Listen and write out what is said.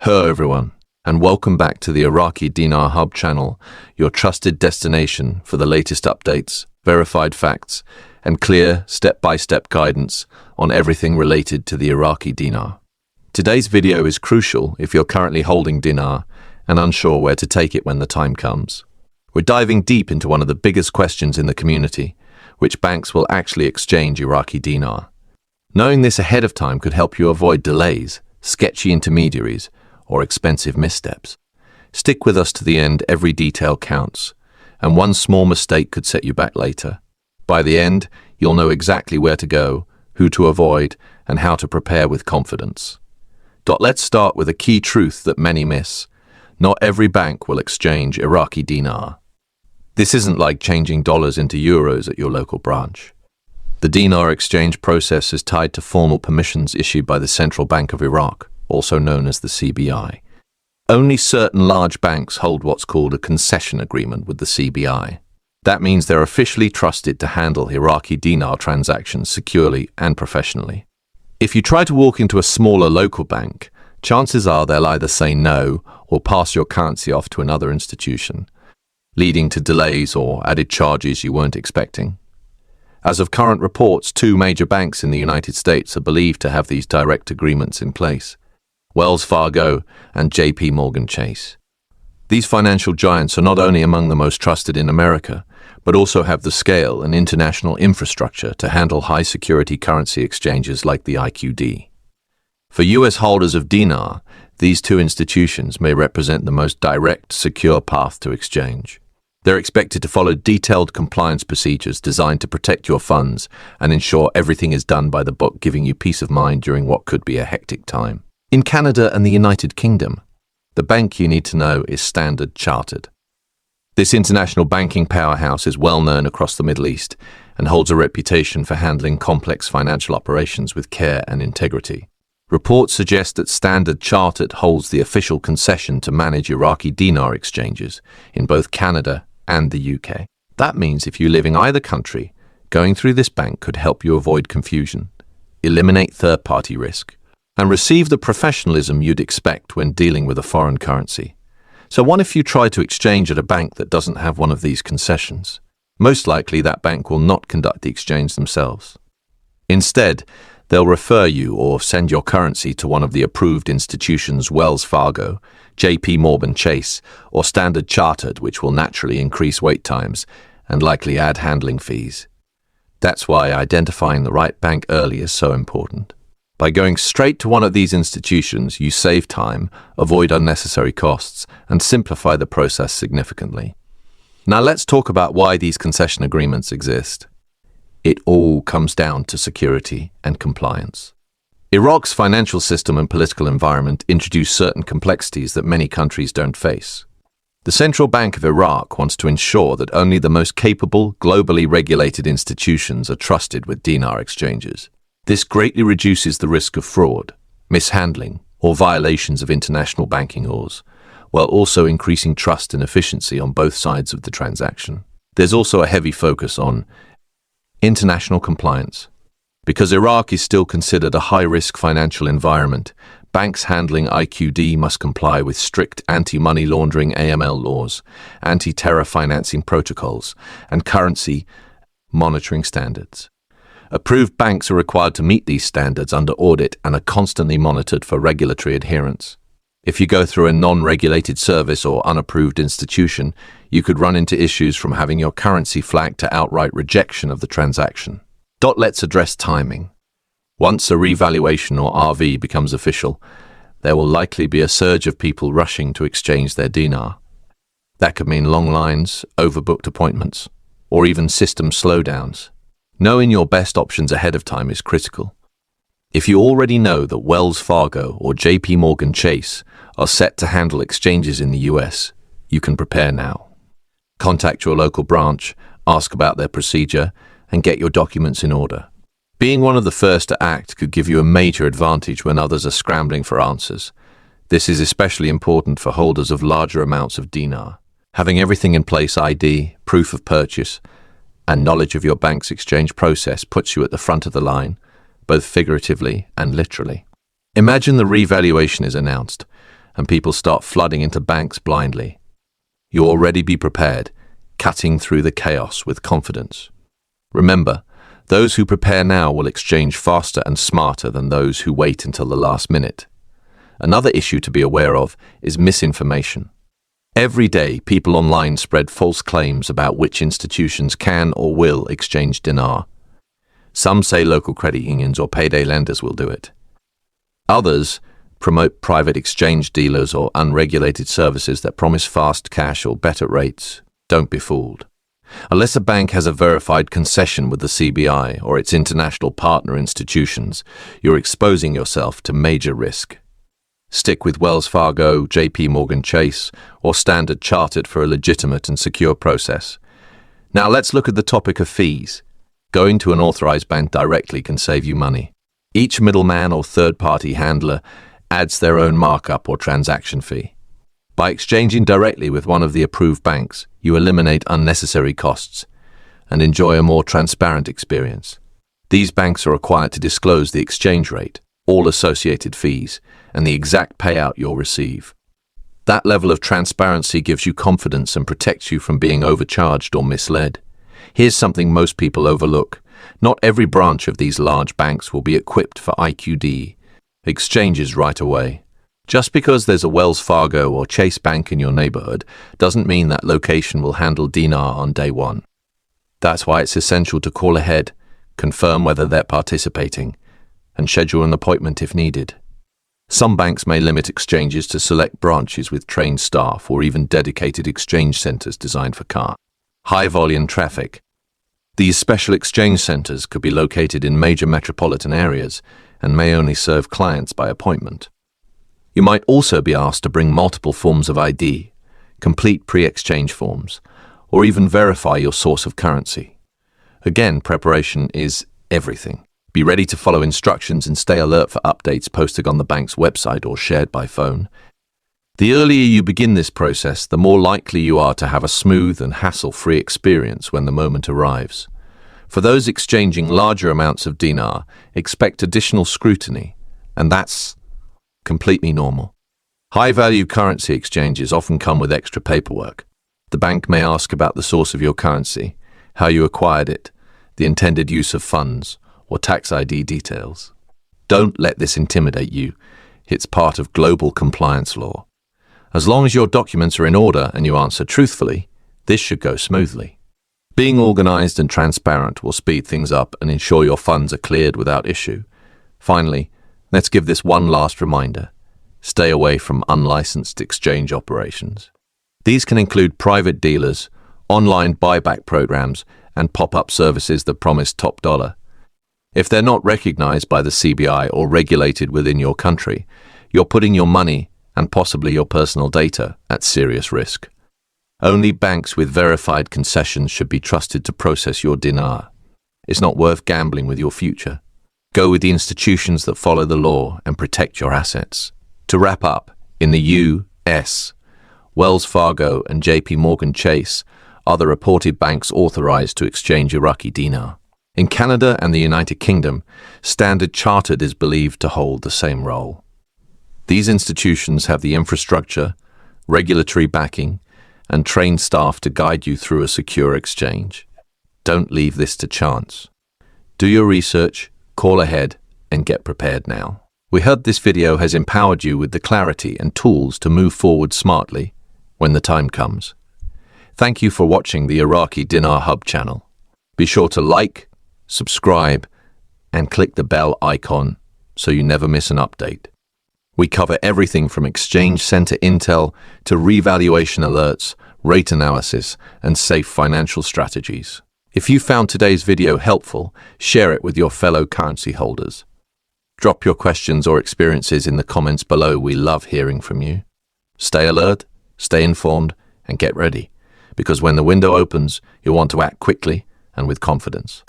Hello everyone, and welcome back to the Iraqi Dinar Hub channel, your trusted destination for the latest updates, verified facts, and clear step-by-step guidance on everything related to the Iraqi dinar. Today's video is crucial if you're currently holding dinar and unsure where to take it when the time comes. We're diving deep into one of the biggest questions in the community, which banks will actually exchange Iraqi dinar. Knowing this ahead of time could help you avoid delays, sketchy intermediaries, or expensive missteps. Stick with us to the end. Every detail counts, and one small mistake could set you back later. By the end, you'll know exactly where to go, who to avoid, and how to prepare with confidence. Let's start with a key truth that many miss. Not every bank will exchange Iraqi dinar. This isn't like changing dollars into euros at your local branch. The dinar exchange process is tied to formal permissions issued by the Central Bank of Iraq, also known as the CBI. Only certain large banks hold what's called a concession agreement with the CBI. That means they're officially trusted to handle Iraqi dinar transactions securely and professionally. If you try to walk into a smaller local bank, chances are they'll either say no or pass your currency off to another institution, leading to delays or added charges you weren't expecting. As of current reports, 2 major banks in the United States are believed to have these direct agreements in place: Wells Fargo and JP Chase. These financial giants are not only among the most trusted in America, but also have the scale and international infrastructure to handle high-security currency exchanges like the IQD. For U.S. holders of dinar, these 2 institutions may represent the most direct, secure path to exchange. They're expected to follow detailed compliance procedures designed to protect your funds and ensure everything is done by the book, giving you peace of mind during what could be a hectic time. In Canada and the United Kingdom, the bank you need to know is Standard Chartered. This international banking powerhouse is well known across the Middle East and holds a reputation for handling complex financial operations with care and integrity. Reports suggest that Standard Chartered holds the official concession to manage Iraqi dinar exchanges in both Canada and the UK. That means if you live in either country, going through this bank could help you avoid confusion, eliminate third-party risk, and receive the professionalism you'd expect when dealing with a foreign currency. So what if you try to exchange at a bank that doesn't have one of these concessions? Most likely that bank will not conduct the exchange themselves. Instead, they'll refer you or send your currency to one of the approved institutions: Wells Fargo, JP Chase, or Standard Chartered, which will naturally increase wait times and likely add handling fees. That's why identifying the right bank early is so important. By going straight to one of these institutions, you save time, avoid unnecessary costs, and simplify the process significantly. Now let's talk about why these concession agreements exist. It all comes down to security and compliance. Iraq's financial system and political environment introduce certain complexities that many countries don't face. The Central Bank of Iraq wants to ensure that only the most capable, globally regulated institutions are trusted with dinar exchanges. This greatly reduces the risk of fraud, mishandling, or violations of international banking laws, while also increasing trust and efficiency on both sides of the transaction. There's also a heavy focus on international compliance. Because Iraq is still considered a high-risk financial environment, banks handling IQD must comply with strict anti-money laundering AML laws, anti-terror financing protocols, and currency monitoring standards. Approved banks are required to meet these standards under audit and are constantly monitored for regulatory adherence. If you go through a non-regulated service or unapproved institution, you could run into issues from having your currency flagged to outright rejection of the transaction. Let's address timing. Once a revaluation or RV becomes official, there will likely be a surge of people rushing to exchange their dinar. That could mean long lines, overbooked appointments, or even system slowdowns. Knowing your best options ahead of time is critical. If you already know that Wells Fargo or JP Chase are set to handle exchanges in the US, you can prepare now. Contact your local branch, ask about their procedure, and get your documents in order. Being one of the first to act could give you a major advantage when others are scrambling for answers. This is especially important for holders of larger amounts of dinar. Having everything in place: ID, proof of purchase, and knowledge of your bank's exchange process puts you at the front of the line, both figuratively and literally. Imagine the revaluation is announced, and people start flooding into banks blindly. You already be prepared, cutting through the chaos with confidence. Remember, those who prepare now will exchange faster and smarter than those who wait until the last minute. Another issue to be aware of is misinformation. Every day, people online spread false claims about which institutions can or will exchange dinar. Some say local credit unions or payday lenders will do it. Others promote private exchange dealers or unregulated services that promise fast cash or better rates. Don't be fooled. Unless a bank has a verified concession with the CBI or its international partner institutions, you're exposing yourself to major risk. Stick with Wells Fargo, JP Chase, or Standard Chartered for a legitimate and secure process. Now let's look at the topic of fees. Going to an authorized bank directly can save you money. Each middleman or third-party handler adds their own markup or transaction fee. By exchanging directly with one of the approved banks, you eliminate unnecessary costs and enjoy a more transparent experience. These banks are required to disclose the exchange rate, all associated fees, and the exact payout you'll receive. That level of transparency gives you confidence and protects you from being overcharged or misled. Here's something most people overlook. Not every branch of these large banks will be equipped for IQD exchanges right away. Just because there's a Wells Fargo or Chase Bank in your neighborhood doesn't mean that location will handle dinar on day one. That's why it's essential to call ahead, confirm whether they're participating, and schedule an appointment if needed. Some banks may limit exchanges to select branches with trained staff or even dedicated exchange centers designed for high-volume traffic. These special exchange centers could be located in major metropolitan areas and may only serve clients by appointment. You might also be asked to bring multiple forms of ID, complete pre-exchange forms, or even verify your source of currency. Again, preparation is everything. Be ready to follow instructions and stay alert for updates posted on the bank's website or shared by phone. The earlier you begin this process, the more likely you are to have a smooth and hassle-free experience when the moment arrives. For those exchanging larger amounts of dinar, expect additional scrutiny, and that's completely normal. High-value currency exchanges often come with extra paperwork. The bank may ask about the source of your currency, how you acquired it, the intended use of funds, or tax ID details. Don't let this intimidate you. It's part of global compliance law. As long as your documents are in order and you answer truthfully, this should go smoothly. Being organized and transparent will speed things up and ensure your funds are cleared without issue. Finally, let's give this one last reminder. Stay away from unlicensed exchange operations. These can include private dealers, online buyback programs, and pop-up services that promise top dollar. If they're not recognized by the CBI or regulated within your country, you're putting your money and possibly your personal data at serious risk. Only banks with verified concessions should be trusted to process your dinar. It's not worth gambling with your future. Go with the institutions that follow the law and protect your assets. To wrap up, in the U.S., Wells Fargo and JP Chase are the reported banks authorized to exchange Iraqi dinar. In Canada and the United Kingdom, Standard Chartered is believed to hold the same role. These institutions have the infrastructure, regulatory backing, and trained staff to guide you through a secure exchange. Don't leave this to chance. Do your research, call ahead, and get prepared now. We hope this video has empowered you with the clarity and tools to move forward smartly when the time comes. Thank you for watching the Iraqi Dinar Hub channel. Be sure to like, subscribe, and click the bell icon so you never miss an update. We cover everything from exchange center intel to revaluation alerts, rate analysis, and safe financial strategies. If you found today's video helpful, share it with your fellow currency holders. Drop your questions or experiences in the comments below. We love hearing from you. Stay alert, stay informed, and get ready, because when the window opens, you'll want to act quickly and with confidence.